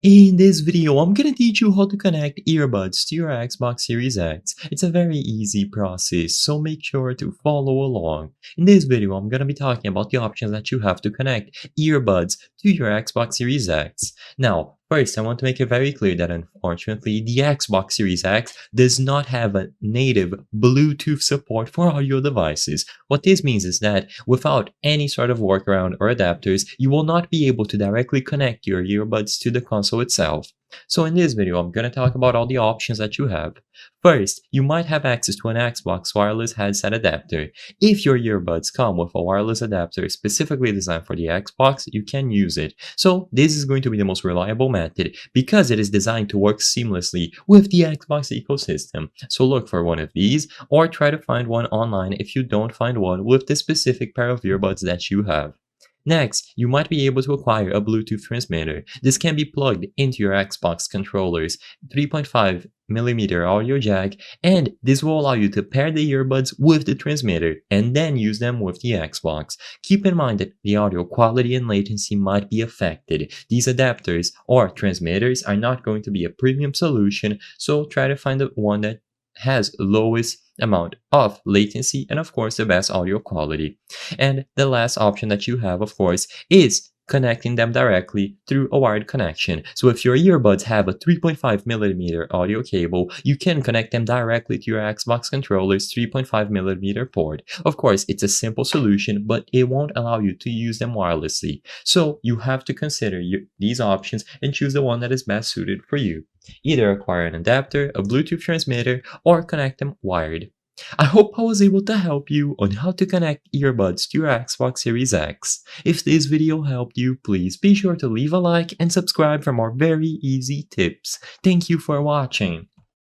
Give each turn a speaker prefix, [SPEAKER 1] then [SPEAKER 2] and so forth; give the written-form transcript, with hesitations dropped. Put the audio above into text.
[SPEAKER 1] In this video, I'm gonna teach you how to connect earbuds to your Xbox Series X. It's a very easy process, so make sure to follow along. In this video, I'm gonna be talking about the options that you have to connect earbuds to your Xbox Series X. Now, first, I want to make it very clear that unfortunately, the Xbox Series X does not have a native Bluetooth support for audio devices. What this means is that without any sort of workaround or adapters, you will not be able to directly connect your earbuds to the console itself. So in this video, I'm going to talk about all the options that you have. First, you might have access to an Xbox wireless headset adapter. If your earbuds come with a wireless adapter specifically designed for the Xbox, you can use it. So this is going to be the most reliable method because it is designed to work seamlessly with the Xbox ecosystem. So look for one of these or try to find one online if you don't find one with the specific pair of earbuds that you have. Next, you might be able to acquire a Bluetooth transmitter. This can be plugged into your Xbox controller's 3.5mm audio jack, and this will allow you to pair the earbuds with the transmitter and then use them with the Xbox. Keep in mind that the audio quality and latency might be affected. These adapters or transmitters are not going to be a premium solution, so try to find the one that has lowest amount of latency and of course the best audio quality. And the last option that you have, of course, is connecting them directly through a wired connection. So if your earbuds have a 3.5mm audio cable, you can connect them directly to your Xbox controller's 3.5mm port. Of course, it's a simple solution, but it won't allow you to use them wirelessly. So you have to consider these options and choose the one that is best suited for you. Either acquire an adapter, a Bluetooth transmitter, or connect them wired. I hope I was able to help you on how to connect earbuds to your Xbox Series X. If this video helped you, please be sure to leave a like and subscribe for more very easy tips. Thank you for watching.